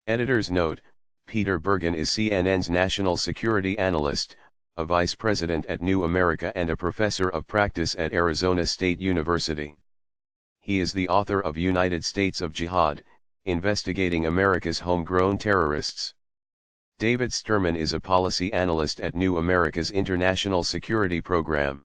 Editor's note: Peter Bergen is CNN's national security analyst, a vice president at New America and a professor of practice at Arizona State University. He is the author of United States of Jihad, Investigating America's Homegrown Terrorists. David Sterman is a policy analyst at New America's International Security Program.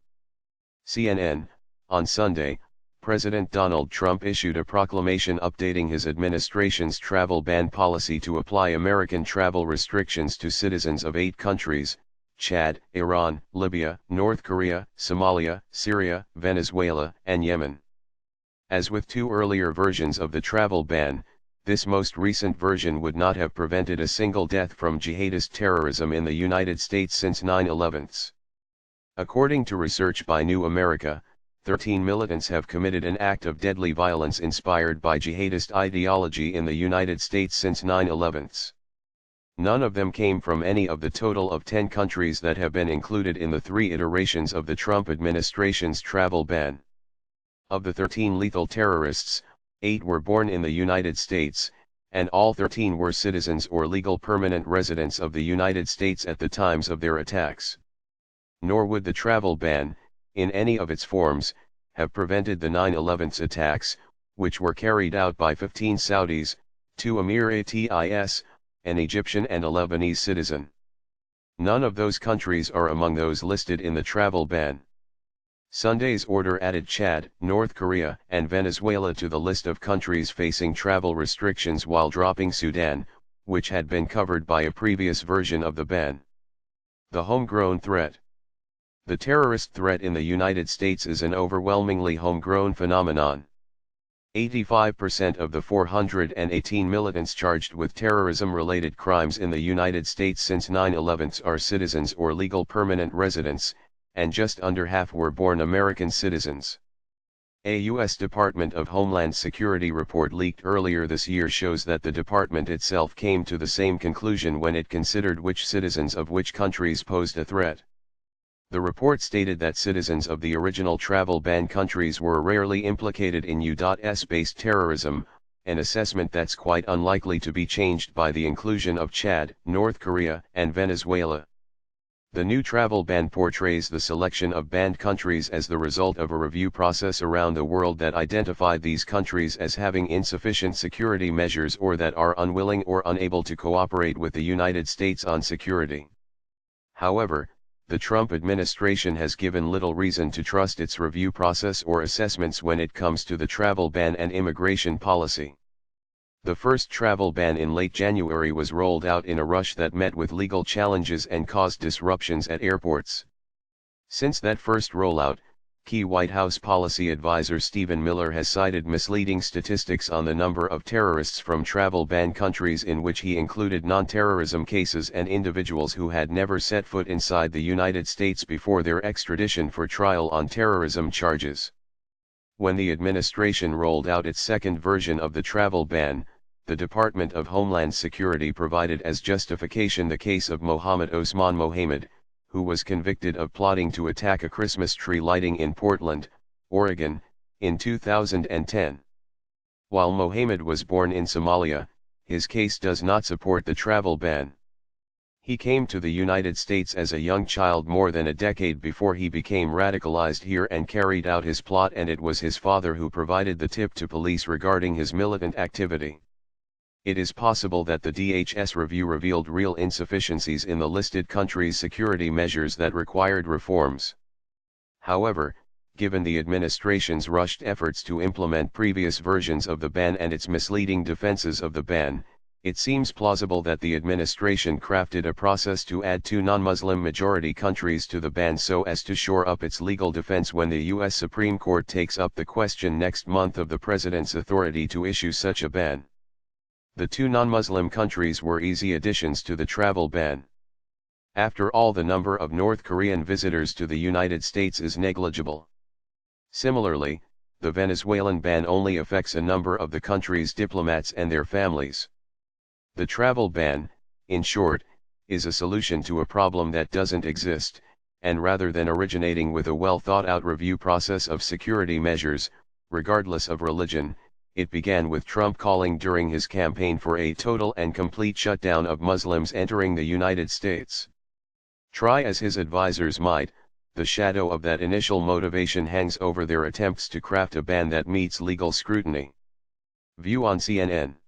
CNN: On Sunday, President Donald Trump issued a proclamation updating his administration's travel ban policy to apply American travel restrictions to citizens of 8 countries: Chad, Iran, Libya, North Korea, Somalia, Syria, Venezuela, and Yemen. As with 2 earlier versions of the travel ban, this most recent version would not have prevented a single death from jihadist terrorism in the United States since 9/11. According to research by New America, 13 militants have committed an act of deadly violence inspired by jihadist ideology in the United States since 9/11. None of them came from any of the total of 10 countries that have been included in the 3 iterations of the Trump administration's travel ban. Of the 13 lethal terrorists, 8 were born in the United States, and all 13 were citizens or legal permanent residents of the United States at the times of their attacks. Nor would the travel ban, in any of its forms, have prevented the 9/11 attacks, which were carried out by 15 Saudis, 2 Emiratis, an Egyptian and a Lebanese citizen. None of those countries are among those listed in the travel ban. Sunday's order added Chad, North Korea, and Venezuela to the list of countries facing travel restrictions while dropping Sudan, which had been covered by a previous version of the ban. The homegrown threat. The terrorist threat in the United States is an overwhelmingly homegrown phenomenon. 85% of the 418 militants charged with terrorism-related crimes in the United States since 9/11 are citizens or legal permanent residents, and just under half were born American citizens. A U.S. Department of Homeland Security report leaked earlier this year shows that the department itself came to the same conclusion when it considered which citizens of which countries posed a threat. The report stated that citizens of the original travel ban countries were rarely implicated in U.S.-based terrorism, an assessment that's quite unlikely to be changed by the inclusion of Chad, North Korea, and Venezuela. The new travel ban portrays the selection of banned countries as the result of a review process around the world that identified these countries as having insufficient security measures or that are unwilling or unable to cooperate with the United States on security. However, the Trump administration has given little reason to trust its review process or assessments when it comes to the travel ban and immigration policy. The first travel ban in late January was rolled out in a rush that met with legal challenges and caused disruptions at airports. Since that first rollout, key White House policy advisor Stephen Miller has cited misleading statistics on the number of terrorists from travel ban countries in which he included non-terrorism cases and individuals who had never set foot inside the United States before their extradition for trial on terrorism charges. When the administration rolled out its second version of the travel ban, the Department of Homeland Security provided as justification the case of Mohammed Osman Mohammed, who was convicted of plotting to attack a Christmas tree lighting in Portland, Oregon, in 2010. While Mohammed was born in Somalia, his case does not support the travel ban. He came to the United States as a young child more than a decade before he became radicalized here and carried out his plot, and it was his father who provided the tip to police regarding his militant activity. It is possible that the DHS review revealed real insufficiencies in the listed countries' security measures that required reforms. However, given the administration's rushed efforts to implement previous versions of the ban and its misleading defenses of the ban, it seems plausible that the administration crafted a process to add 2 non-Muslim majority countries to the ban so as to shore up its legal defense when the U.S. Supreme Court takes up the question next month of the president's authority to issue such a ban. The 2 non-Muslim countries were easy additions to the travel ban. After all, the number of North Korean visitors to the United States is negligible. Similarly, the Venezuelan ban only affects a number of the country's diplomats and their families. The travel ban, in short, is a solution to a problem that doesn't exist, and rather than originating with a well-thought-out review process of security measures, regardless of religion, It began with Trump calling during his campaign for a total and complete shutdown of Muslims entering the United States. Try as his advisors might, the shadow of that initial motivation hangs over their attempts to craft a ban that meets legal scrutiny. View on CNN.